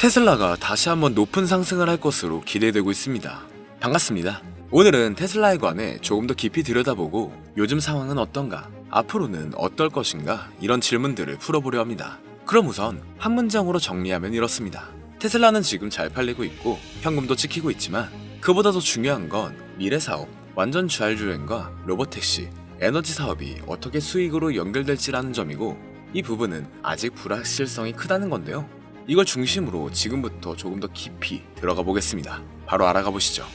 테슬라가 다시 한번 높은 상승을 할 것으로 기대되고 있습니다. 반갑습니다. 오늘은 테슬라에 관해 조금 더 깊이 들여다보고 요즘 상황은 어떤가, 앞으로는 어떨 것인가 이런 질문들을 풀어보려 합니다. 그럼 우선 한 문장으로 정리하면 이렇습니다. 테슬라는 지금 잘 팔리고 있고 현금도 찍히고 있지만 그보다 더 중요한 건 미래 사업, 완전 자율주행과 로봇택시, 에너지 사업이 어떻게 수익으로 연결될지라는 점이고, 이 부분은 아직 불확실성이 크다는 건데요. 이걸 중심으로 지금부터 조금 더 깊이 들어가 보겠습니다. 바로 알아가 보시죠.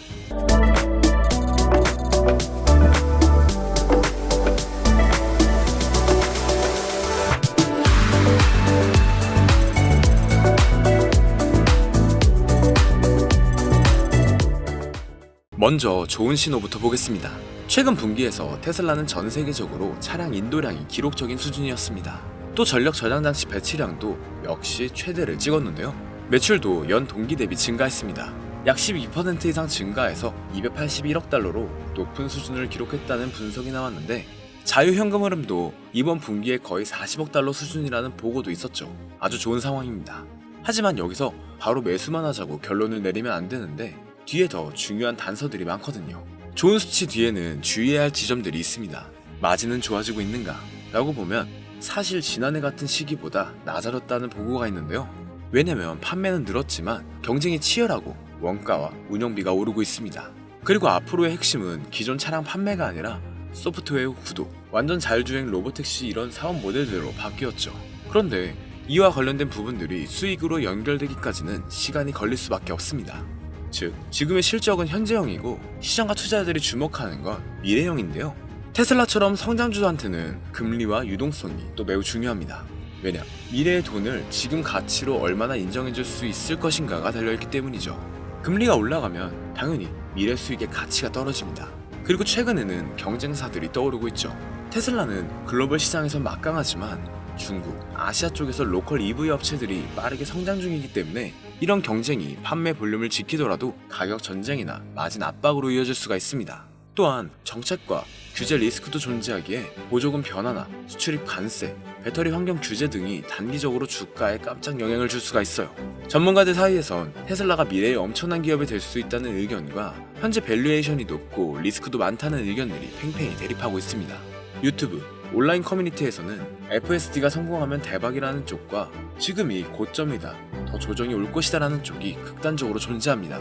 먼저 좋은 신호부터 보겠습니다. 최근 분기에서 테슬라는 전 세계적으로 차량 인도량이 기록적인 수준이었습니다. 또 전력 저장 장치 배치량도 역시 최대를 찍었는데요. 매출도 연 동기 대비 증가했습니다. 약 12% 이상 증가해서 281억 달러로 높은 수준을 기록했다는 분석이 나왔는데, 자유현금 흐름도 이번 분기에 거의 40억 달러 수준이라는 보고도 있었죠. 아주 좋은 상황입니다. 하지만 여기서 바로 매수만 하자고 결론을 내리면 안 되는데, 뒤에 더 중요한 단서들이 많거든요. 좋은 수치 뒤에는 주의해야 할 지점들이 있습니다. 마진은 좋아지고 있는가? 라고 보면 사실 지난해 같은 시기보다 낮아졌다는 보고가 있는데요. 왜냐면 판매는 늘었지만 경쟁이 치열하고 원가와 운영비가 오르고 있습니다. 그리고 앞으로의 핵심은 기존 차량 판매가 아니라 소프트웨어 구독, 완전 자율주행 로봇택시 이런 사업 모델들로 바뀌었죠. 그런데 이와 관련된 부분들이 수익으로 연결되기까지는 시간이 걸릴 수밖에 없습니다. 즉, 지금의 실적은 현재형이고 시장과 투자자들이 주목하는 건 미래형인데요. 테슬라처럼 성장주한테는 금리와 유동성이 또 매우 중요합니다. 왜냐? 미래의 돈을 지금 가치로 얼마나 인정해줄 수 있을 것인가가 달려있기 때문이죠. 금리가 올라가면 당연히 미래 수익의 가치가 떨어집니다. 그리고 최근에는 경쟁사들이 떠오르고 있죠. 테슬라는 글로벌 시장에서 막강하지만 중국, 아시아 쪽에서 로컬 EV 업체들이 빠르게 성장 중이기 때문에 이런 경쟁이 판매 볼륨을 지키더라도 가격 전쟁이나 마진 압박으로 이어질 수가 있습니다. 또한 정책과 규제 리스크도 존재하기에 보조금 변화나 수출입 관세, 배터리 환경 규제 등이 단기적으로 주가에 깜짝 영향을 줄 수가 있어요. 전문가들 사이에선 테슬라가 미래의 엄청난 기업이 될 수 있다는 의견과 현재 밸류에이션이 높고 리스크도 많다는 의견들이 팽팽히 대립하고 있습니다. 유튜브, 온라인 커뮤니티에서는 FSD가 성공하면 대박이라는 쪽과 지금이 고점이다, 더 조정이 올 것이다 라는 쪽이 극단적으로 존재합니다.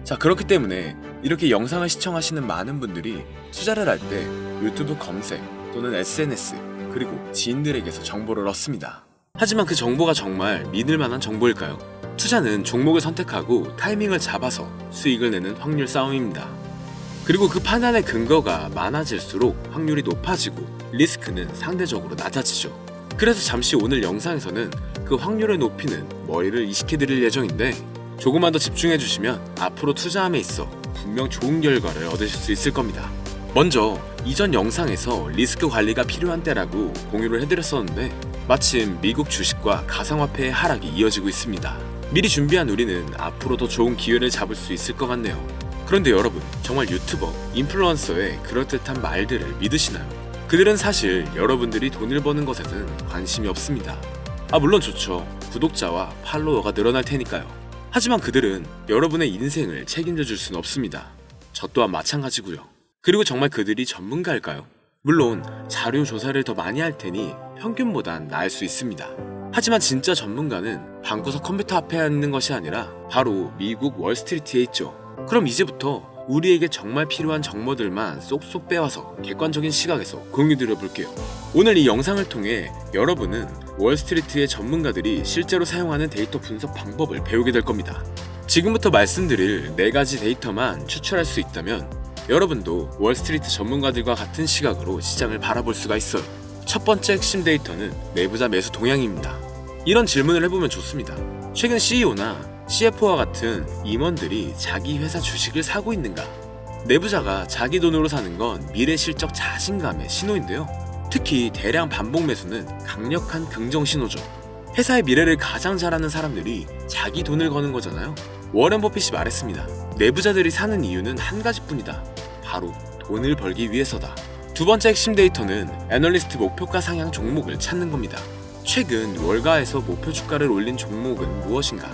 자, 그렇기 때문에 이렇게 영상을 시청하시는 많은 분들이 투자를 할 때 유튜브 검색 또는 SNS 그리고 지인들에게서 정보를 얻습니다. 하지만 그 정보가 정말 믿을 만한 정보일까요? 투자는 종목을 선택하고 타이밍을 잡아서 수익을 내는 확률 싸움입니다. 그리고 그 판단의 근거가 많아질수록 확률이 높아지고 리스크는 상대적으로 낮아지죠. 그래서 잠시 오늘 영상에서는 그 확률을 높이는 머리를 이식해드릴 예정인데, 조금만 더 집중해주시면 앞으로 투자함에 있어 분명 좋은 결과를 얻으실 수 있을 겁니다. 먼저 이전 영상에서 리스크 관리가 필요한 때라고 공유를 해드렸었는데, 마침 미국 주식과 가상화폐의 하락이 이어지고 있습니다. 미리 준비한 우리는 앞으로 더 좋은 기회를 잡을 수 있을 것 같네요. 그런데 여러분, 정말 유튜버, 인플루언서의 그럴듯한 말들을 믿으시나요? 그들은 사실 여러분들이 돈을 버는 것에는 관심이 없습니다. 물론 좋죠. 구독자와 팔로워가 늘어날 테니까요. 하지만 그들은 여러분의 인생을 책임져 줄 수는 없습니다. 저 또한 마찬가지고요. 그리고 정말 그들이 전문가일까요? 물론 자료 조사를 더 많이 할 테니 평균보단 나을 수 있습니다. 하지만 진짜 전문가는 방구석 컴퓨터 앞에 있는 것이 아니라 바로 미국 월스트리트에 있죠. 그럼 이제부터 우리에게 정말 필요한 정보들만 쏙쏙 빼와서 객관적인 시각에서 공유드려 볼게요. 오늘 이 영상을 통해 여러분은 월스트리트의 전문가들이 실제로 사용하는 데이터 분석 방법을 배우게 될 겁니다. 지금부터 말씀드릴 4가지 데이터만 추출할 수 있다면 여러분도 월스트리트 전문가들과 같은 시각으로 시장을 바라볼 수가 있어요. 첫 번째 핵심 데이터는 내부자 매수 동향입니다. 이런 질문을 해보면 좋습니다. 최근 CEO나 CFO와 같은 임원들이 자기 회사 주식을 사고 있는가? 내부자가 자기 돈으로 사는 건 미래 실적 자신감의 신호인데요. 특히 대량 반복 매수는 강력한 긍정 신호죠. 회사의 미래를 가장 잘 아는 사람들이 자기 돈을 거는 거잖아요. 워렌 버핏이 말했습니다. 내부자들이 사는 이유는 한 가지뿐이다. 바로 돈을 벌기 위해서다. 두 번째 핵심 데이터는 애널리스트 목표가 상향 종목을 찾는 겁니다. 최근 월가에서 목표 주가를 올린 종목은 무엇인가?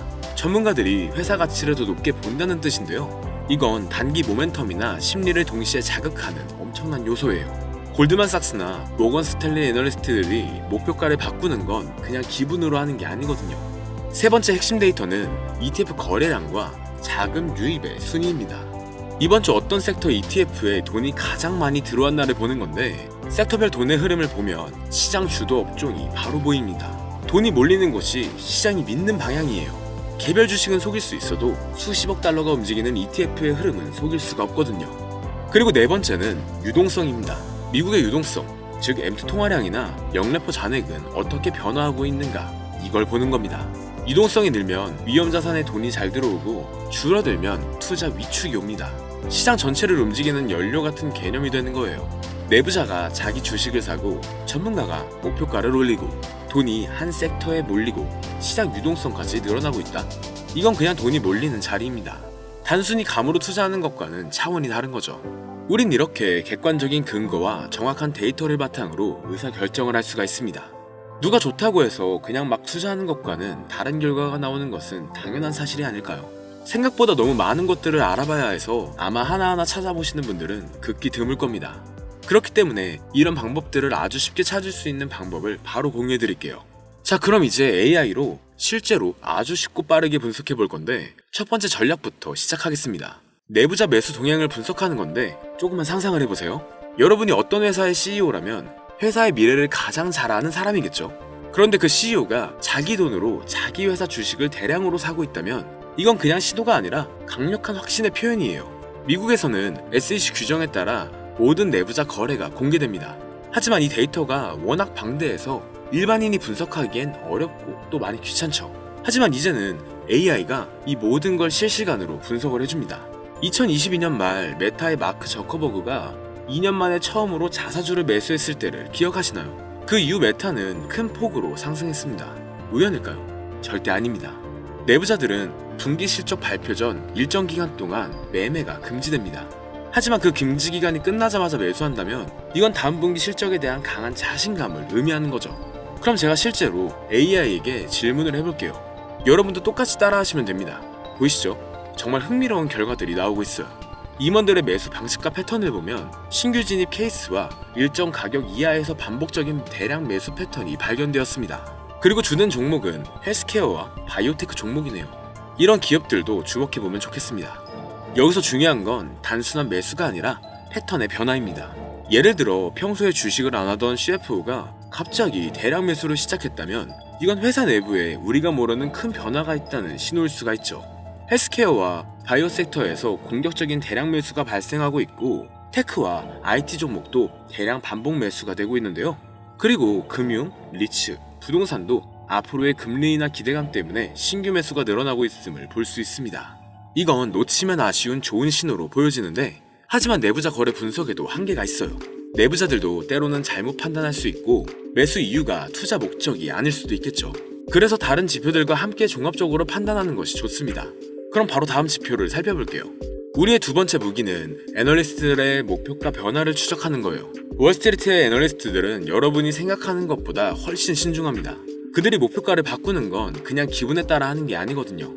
전문가들이 회사 가치를 더 높게 본다는 뜻인데요. 이건 단기 모멘텀이나 심리를 동시에 자극하는 엄청난 요소예요. 골드만삭스나 모건 스탠리 애널리스트들이 목표가를 바꾸는 건 그냥 기분으로 하는 게 아니거든요. 세 번째 핵심 데이터는 ETF 거래량과 자금 유입의 순위입니다. 이번 주 어떤 섹터 ETF에 돈이 가장 많이 들어왔나를 보는 건데, 섹터별 돈의 흐름을 보면 시장 주도 업종이 바로 보입니다. 돈이 몰리는 곳이 시장이 믿는 방향이에요. 개별 주식은 속일 수 있어도 수십억 달러가 움직이는 ETF의 흐름은 속일 수가 없거든요. 그리고 네 번째는 유동성입니다. 미국의 유동성, 즉 M2 통화량이나 영래포 잔액은 어떻게 변화하고 있는가, 이걸 보는 겁니다. 유동성이 늘면 위험 자산에 돈이 잘 들어오고 줄어들면 투자 위축이 옵니다. 시장 전체를 움직이는 연료 같은 개념이 되는 거예요. 내부자가 자기 주식을 사고 전문가가 목표가를 올리고 돈이 한 섹터에 몰리고 시장 유동성까지 늘어나고 있다. 이건 그냥 돈이 몰리는 자리입니다. 단순히 감으로 투자하는 것과는 차원이 다른 거죠. 우린 이렇게 객관적인 근거와 정확한 데이터를 바탕으로 의사결정을 할 수가 있습니다. 누가 좋다고 해서 그냥 막 투자하는 것과는 다른 결과가 나오는 것은 당연한 사실이 아닐까요? 생각보다 너무 많은 것들을 알아봐야 해서 아마 하나하나 찾아보시는 분들은 극히 드물 겁니다. 그렇기 때문에 이런 방법들을 아주 쉽게 찾을 수 있는 방법을 바로 공유해 드릴게요. 자, 그럼 이제 AI로 실제로 아주 쉽고 빠르게 분석해 볼 건데, 첫 번째 전략부터 시작하겠습니다. 내부자 매수 동향을 분석하는 건데, 조금만 상상을 해보세요. 여러분이 어떤 회사의 CEO라면 회사의 미래를 가장 잘 아는 사람이겠죠. 그런데 그 CEO가 자기 돈으로 자기 회사 주식을 대량으로 사고 있다면 이건 그냥 시도가 아니라 강력한 확신의 표현이에요. 미국에서는 SEC 규정에 따라 모든 내부자 거래가 공개됩니다. 하지만 이 데이터가 워낙 방대해서 일반인이 분석하기엔 어렵고 또 많이 귀찮죠. 하지만 이제는 AI가 이 모든 걸 실시간으로 분석을 해줍니다. 2022년 말 메타의 마크 저커버그가 2년 만에 처음으로 자사주를 매수했을 때를 기억하시나요? 그 이후 메타는 큰 폭으로 상승했습니다. 우연일까요? 절대 아닙니다. 내부자들은 분기 실적 발표 전 일정 기간 동안 매매가 금지됩니다. 하지만 그 금지 기간이 끝나자마자 매수한다면 이건 다음 분기 실적에 대한 강한 자신감을 의미하는 거죠. 그럼 제가 실제로 AI에게 질문을 해볼게요. 여러분도 똑같이 따라하시면 됩니다. 보이시죠? 정말 흥미로운 결과들이 나오고 있어요. 임원들의 매수 방식과 패턴을 보면 신규 진입 케이스와 일정 가격 이하에서 반복적인 대량 매수 패턴이 발견되었습니다. 그리고 주된 종목은 헬스케어와 바이오테크 종목이네요. 이런 기업들도 주목해보면 좋겠습니다. 여기서 중요한 건 단순한 매수가 아니라 패턴의 변화입니다. 예를 들어 평소에 주식을 안 하던 CFO가 갑자기 대량 매수를 시작했다면 이건 회사 내부에 우리가 모르는 큰 변화가 있다는 신호일 수가 있죠. 헬스케어와 바이오 섹터에서 공격적인 대량 매수가 발생하고 있고, 테크와 IT 종목도 대량 반복 매수가 되고 있는데요. 그리고 금융, 리츠, 부동산도 앞으로의 금리 인하 기대감 때문에 신규 매수가 늘어나고 있음을 볼 수 있습니다. 이건 놓치면 아쉬운 좋은 신호로 보여지는데, 하지만 내부자 거래 분석에도 한계가 있어요. 내부자들도 때로는 잘못 판단할 수 있고 매수 이유가 투자 목적이 아닐 수도 있겠죠. 그래서 다른 지표들과 함께 종합적으로 판단하는 것이 좋습니다. 그럼 바로 다음 지표를 살펴볼게요. 우리의 두 번째 무기는 애널리스트들의 목표가 변화를 추적하는 거예요. 월스트리트의 애널리스트들은 여러분이 생각하는 것보다 훨씬 신중합니다. 그들이 목표가를 바꾸는 건 그냥 기분에 따라 하는 게 아니거든요.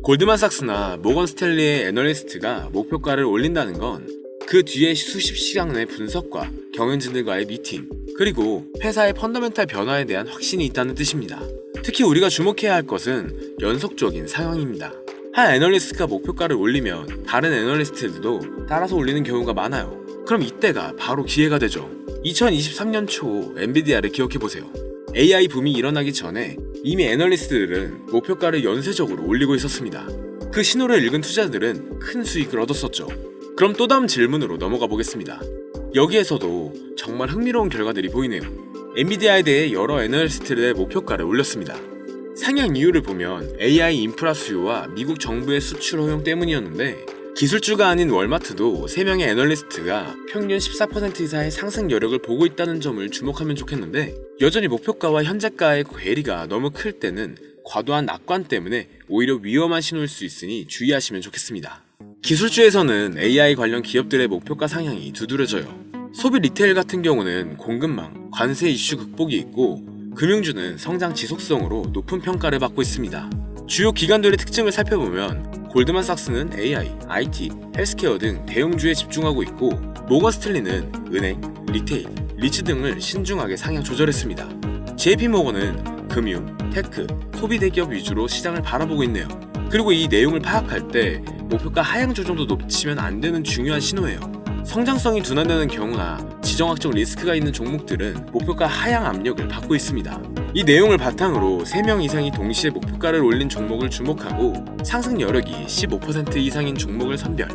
골드만삭스나 모건 스탠리의 애널리스트가 목표가를 올린다는 건 그 뒤에 수십 시간의 분석과 경영진들과의 미팅, 그리고 회사의 펀더멘탈 변화에 대한 확신이 있다는 뜻입니다. 특히 우리가 주목해야 할 것은 연속적인 상황입니다. 한 애널리스트가 목표가를 올리면 다른 애널리스트들도 따라서 올리는 경우가 많아요. 그럼 이때가 바로 기회가 되죠. 2023년 초 엔비디아를 기억해보세요. AI 붐이 일어나기 전에 이미 애널리스트들은 목표가를 연쇄적으로 올리고 있었습니다. 그 신호를 읽은 투자들은 큰 수익을 얻었었죠. 그럼 또 다음 질문으로 넘어가 보겠습니다. 여기에서도 정말 흥미로운 결과들이 보이네요. 엔비디아에 대해 여러 애널리스트들의 목표가를 올렸습니다. 상향 이유를 보면 AI 인프라 수요와 미국 정부의 수출 허용 때문이었는데, 기술주가 아닌 월마트도 3명의 애널리스트가 평균 14% 이상의 상승 여력을 보고 있다는 점을 주목하면 좋겠는데, 여전히 목표가와 현재가의 괴리가 너무 클 때는 과도한 낙관 때문에 오히려 위험한 신호일 수 있으니 주의하시면 좋겠습니다. 기술주에서는 AI 관련 기업들의 목표가 상향이 두드러져요. 소비 리테일 같은 경우는 공급망, 관세 이슈 극복이 있고, 금융주는 성장 지속성으로 높은 평가를 받고 있습니다. 주요 기관들의 특징을 살펴보면 골드만삭스는 AI, IT, 헬스케어 등 대형주에 집중하고 있고 모건 스탠리는 은행, 리테일, 리츠 등을 신중하게 상향 조절했습니다. JP모건은 금융, 테크, 소비 대기업 위주로 시장을 바라보고 있네요. 그리고 이 내용을 파악할 때 목표가 하향 조정도 놓치면 안 되는 중요한 신호예요. 성장성이 둔화되는 경우나 지정학적 리스크가 있는 종목들은 목표가 하향 압력을 받고 있습니다. 이 내용을 바탕으로 3명 이상이 동시에 목표가를 올린 종목을 주목하고 상승 여력이 15% 이상인 종목을 선별,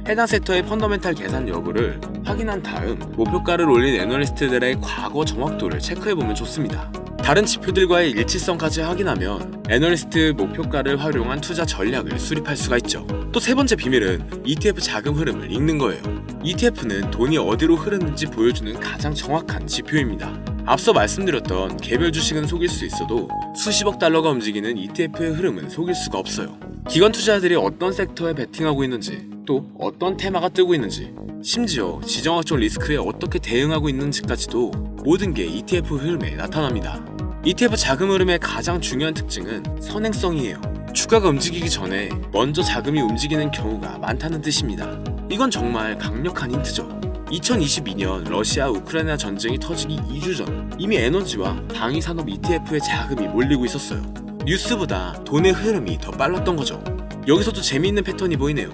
해당 섹터의 펀더멘탈 계산 여부를 확인한 다음 목표가를 올린 애널리스트들의 과거 정확도를 체크해보면 좋습니다. 다른 지표들과의 일치성까지 확인하면 애널리스트 목표가를 활용한 투자 전략을 수립할 수가 있죠. 또 세 번째 비밀은 ETF 자금 흐름을 읽는 거예요. ETF는 돈이 어디로 흐르는지 보여주는 가장 정확한 지표입니다. 앞서 말씀드렸던 개별 주식은 속일 수 있어도 수십억 달러가 움직이는 ETF의 흐름은 속일 수가 없어요. 기관 투자자들이 어떤 섹터에 베팅하고 있는지, 또 어떤 테마가 뜨고 있는지, 심지어 지정학적 리스크에 어떻게 대응하고 있는지까지도 모든 게 ETF 흐름에 나타납니다. ETF 자금 흐름의 가장 중요한 특징은 선행성이에요. 주가가 움직이기 전에 먼저 자금이 움직이는 경우가 많다는 뜻입니다. 이건 정말 강력한 힌트죠. 2022년 러시아 우크라이나 전쟁이 터지기 2주 전 이미 에너지와 방위산업 ETF에 자금이 몰리고 있었어요. 뉴스보다 돈의 흐름이 더 빨랐던 거죠. 여기서도 재미있는 패턴이 보이네요.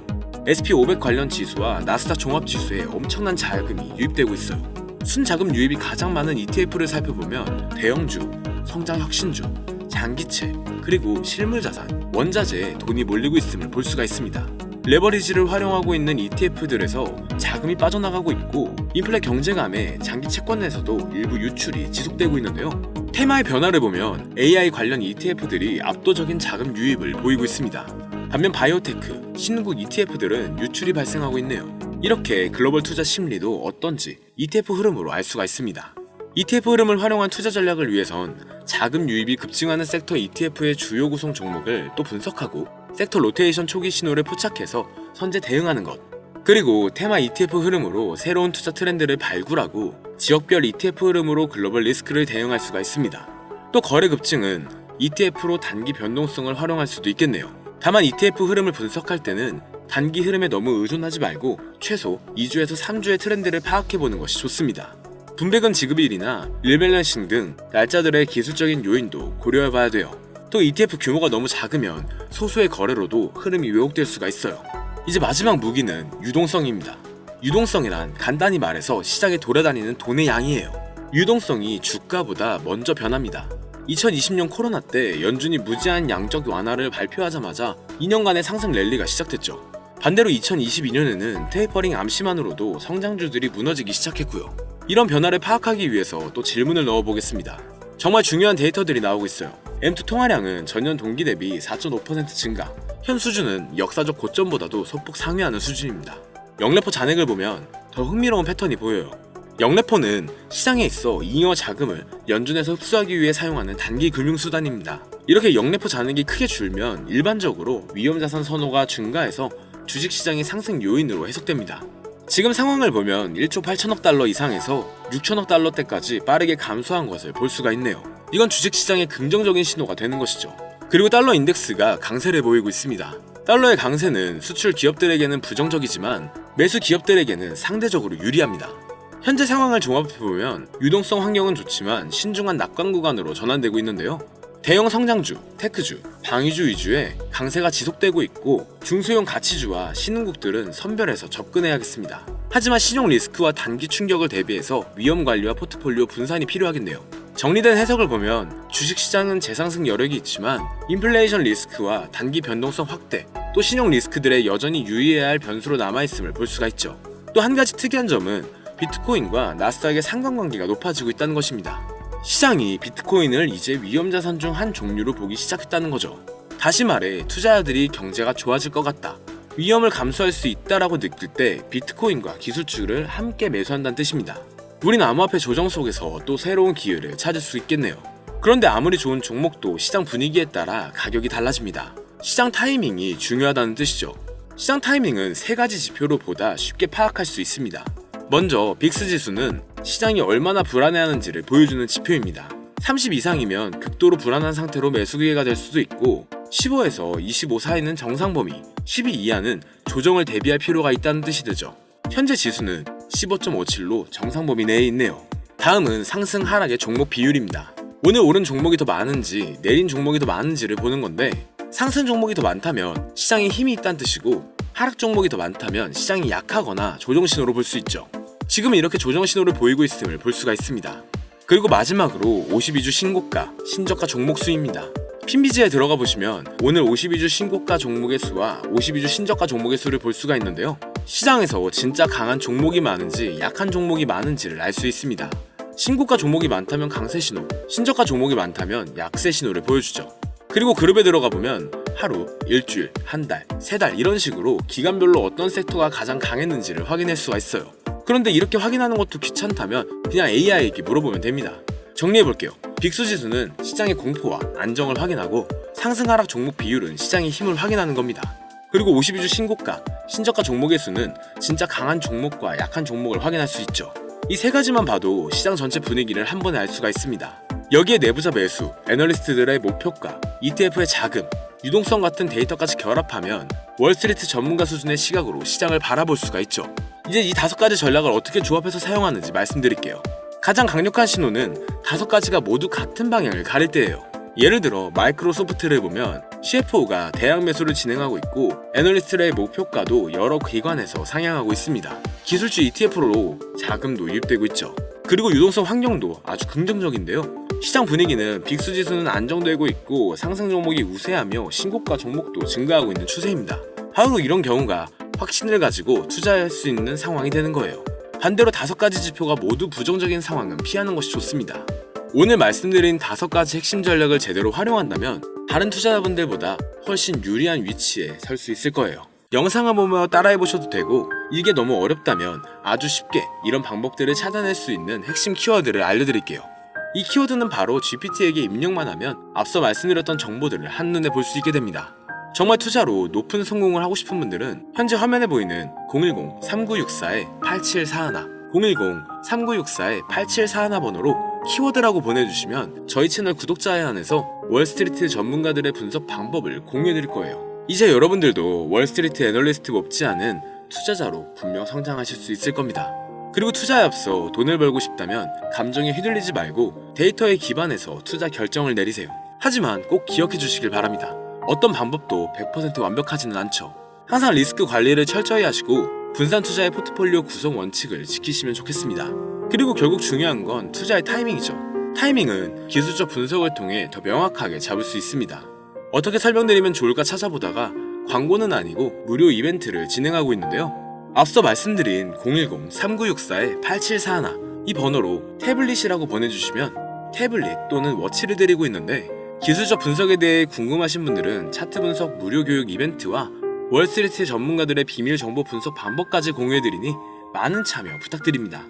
SP500 관련 지수와 나스닥 종합지수에 엄청난 자금이 유입되고 있어요. 순자금 유입이 가장 많은 ETF를 살펴보면 대형주, 성장혁신주, 장기채, 그리고 실물자산, 원자재에 돈이 몰리고 있음을 볼 수가 있습니다. 레버리지를 활용하고 있는 ETF들에서 자금이 빠져나가고 있고 인플레 경제감에 장기 채권에서도 일부 유출이 지속되고 있는데요. 테마의 변화를 보면 AI 관련 ETF들이 압도적인 자금 유입을 보이고 있습니다. 반면 바이오테크, 신흥국 ETF들은 유출이 발생하고 있네요. 이렇게 글로벌 투자 심리도 어떤지 ETF 흐름으로 알 수가 있습니다. ETF 흐름을 활용한 투자 전략을 위해선 자금 유입이 급증하는 섹터 ETF의 주요 구성 종목을 또 분석하고 섹터 로테이션 초기 신호를 포착해서 선제 대응하는 것, 그리고 테마 ETF 흐름으로 새로운 투자 트렌드를 발굴하고 지역별 ETF 흐름으로 글로벌 리스크를 대응할 수가 있습니다. 또 거래 급증은 ETF로 단기 변동성을 활용할 수도 있겠네요. 다만 ETF 흐름을 분석할 때는 단기 흐름에 너무 의존하지 말고 최소 2주에서 3주의 트렌드를 파악해보는 것이 좋습니다. 분배금 지급일이나 릴밸런싱 등 날짜들의 기술적인 요인도 고려해봐야 돼요. 또 ETF 규모가 너무 작으면 소수의 거래로도 흐름이 왜곡될 수가 있어요. 이제 마지막 무기는 유동성입니다. 유동성이란 간단히 말해서 시장에 돌아다니는 돈의 양이에요. 유동성이 주가보다 먼저 변합니다. 2020년 코로나 때 연준이 무제한 양적 완화를 발표하자마자 2년간의 상승 랠리가 시작됐죠. 반대로 2022년에는 테이퍼링 암시만으로도 성장주들이 무너지기 시작했고요. 이런 변화를 파악하기 위해서 또 질문을 넣어보겠습니다. 정말 중요한 데이터들이 나오고 있어요. M2 통화량은 전년 동기 대비 4.5% 증가, 현 수준은 역사적 고점보다도 소폭 상회하는 수준입니다. 영래포 잔액을 보면 더 흥미로운 패턴이 보여요. 영래포는 시장에 있어 잉여 자금을 연준에서 흡수하기 위해 사용하는 단기 금융수단입니다. 이렇게 영래포 잔액이 크게 줄면 일반적으로 위험자산 선호가 증가해서 주식시장의 상승 요인으로 해석됩니다. 지금 상황을 보면 1조 8천억 달러 이상에서 6천억 달러대까지 빠르게 감소한 것을 볼 수가 있네요. 이건 주식시장의 긍정적인 신호가 되는 것이죠. 그리고 달러 인덱스가 강세를 보이고 있습니다. 달러의 강세는 수출 기업들에게는 부정적이지만 매수 기업들에게는 상대적으로 유리합니다. 현재 상황을 종합해보면 유동성 환경은 좋지만 신중한 낙관 구간으로 전환되고 있는데요. 대형 성장주, 테크주, 방위주 위주의 강세가 지속되고 있고 중소형 가치주와 신흥국들은 선별해서 접근해야겠습니다. 하지만 신용 리스크와 단기 충격을 대비해서 위험 관리와 포트폴리오 분산이 필요하겠네요. 정리된 해석을 보면 주식시장은 재상승 여력이 있지만 인플레이션 리스크와 단기 변동성 확대, 또 신용 리스크들에 여전히 유의해야 할 변수로 남아있음을 볼 수가 있죠. 또 한 가지 특이한 점은 비트코인과 나스닥의 상관관계가 높아지고 있다는 것입니다. 시장이 비트코인을 이제 위험자산 중 한 종류로 보기 시작했다는 거죠. 다시 말해 투자자들이 경제가 좋아질 것 같다, 위험을 감수할 수 있다라고 느낄 때 비트코인과 기술주를 함께 매수한다는 뜻입니다. 우린 암호화폐 조정 속에서 또 새로운 기회를 찾을 수 있겠네요. 그런데 아무리 좋은 종목도 시장 분위기에 따라 가격이 달라집니다. 시장 타이밍이 중요하다는 뜻이죠. 시장 타이밍은 세 가지 지표로 보다 쉽게 파악할 수 있습니다. 먼저 빅스 지수는 시장이 얼마나 불안해하는지를 보여주는 지표입니다. 30 이상이면 극도로 불안한 상태로 매수 기회가 될 수도 있고 15에서 25 사이는 정상 범위, 12 이하는 조정을 대비할 필요가 있다는 뜻이 되죠. 현재 지수는 15.57로 정상 범위 내에 있네요. 다음은 상승 하락의 종목 비율입니다. 오늘 오른 종목이 더 많은지 내린 종목이 더 많은지를 보는 건데, 상승 종목이 더 많다면 시장에 힘이 있다는 뜻이고, 하락 종목이 더 많다면 시장이 약하거나 조정 신호로 볼 수 있죠. 지금은 이렇게 조정 신호를 보이고 있음을 볼 수가 있습니다. 그리고 마지막으로 52주 신고가, 신저가 종목 수입니다. 핀비지에 들어가 보시면 오늘 52주 신고가 종목의 수와 52주 신저가 종목의 수를 볼 수가 있는데요. 시장에서 진짜 강한 종목이 많은지 약한 종목이 많은지를 알 수 있습니다. 신고가 종목이 많다면 강세 신호, 신저가 종목이 많다면 약세 신호를 보여주죠. 그리고 그룹에 들어가 보면 하루, 일주일, 한 달, 세 달 이런 식으로 기간별로 어떤 섹터가 가장 강했는지를 확인할 수가 있어요. 그런데 이렇게 확인하는 것도 귀찮다면 그냥 AI에게 물어보면 됩니다. 정리해볼게요. 빅수지수는 시장의 공포와 안정을 확인하고, 상승 하락 종목 비율은 시장의 힘을 확인하는 겁니다. 그리고 52주 신고가, 신저가 종목의 수는 진짜 강한 종목과 약한 종목을 확인할 수 있죠. 이 세 가지만 봐도 시장 전체 분위기를 한 번에 알 수가 있습니다. 여기에 내부자 매수, 애널리스트들의 목표가, ETF의 자금, 유동성 같은 데이터까지 결합하면 월스트리트 전문가 수준의 시각으로 시장을 바라볼 수가 있죠. 이제 이 5가지 전략을 어떻게 조합해서 사용하는지 말씀드릴게요. 가장 강력한 신호는 5가지가 모두 같은 방향을 가릴 때예요. 예를 들어 마이크로소프트를 보면 CFO가 대량 매수를 진행하고 있고, 애널리스트의 목표가도 여러 기관에서 상향하고 있습니다. 기술주 ETF로 자금도 유입되고 있죠. 그리고 유동성 환경도 아주 긍정적인데요. 시장 분위기는 빅수지수는 안정되고 있고 상승 종목이 우세하며 신고가 종목도 증가하고 있는 추세입니다. 바로 이런 경우가 확신을 가지고 투자할 수 있는 상황이 되는 거예요. 반대로 5가지 지표가 모두 부정적인 상황은 피하는 것이 좋습니다. 오늘 말씀드린 5가지 핵심 전략을 제대로 활용한다면 다른 투자자분들보다 훨씬 유리한 위치에 설 수 있을 거예요. 영상을 보며 따라해보셔도 되고, 이게 너무 어렵다면 아주 쉽게 이런 방법들을 찾아낼 수 있는 핵심 키워드를 알려드릴게요. 이 키워드는 바로 GPT에게 입력만 하면 앞서 말씀드렸던 정보들을 한눈에 볼 수 있게 됩니다. 정말 투자로 높은 성공을 하고 싶은 분들은 현재 화면에 보이는 010-3964-8741 010-3964-8741 번호로 키워드라고 보내주시면 저희 채널 구독자에 한해서 월스트리트 전문가들의 분석 방법을 공유해드릴 거예요. 이제 여러분들도 월스트리트 애널리스트 못지 않은 투자자로 분명 성장하실 수 있을 겁니다. 그리고 투자에 앞서 돈을 벌고 싶다면 감정에 휘둘리지 말고 데이터에 기반해서 투자 결정을 내리세요. 하지만 꼭 기억해 주시길 바랍니다. 어떤 방법도 100% 완벽하지는 않죠. 항상 리스크 관리를 철저히 하시고 분산 투자의 포트폴리오 구성 원칙을 지키시면 좋겠습니다. 그리고 결국 중요한 건 투자의 타이밍이죠. 타이밍은 기술적 분석을 통해 더 명확하게 잡을 수 있습니다. 어떻게 설명드리면 좋을까 찾아보다가 광고는 아니고 무료 이벤트를 진행하고 있는데요. 앞서 말씀드린 010-3964-8741 이 번호로 태블릿이라고 보내주시면 태블릿 또는 워치를 드리고 있는데, 기술적 분석에 대해 궁금하신 분들은 차트 분석 무료 교육 이벤트와 월스트리트 전문가들의 비밀 정보 분석 방법까지 공유해드리니 많은 참여 부탁드립니다.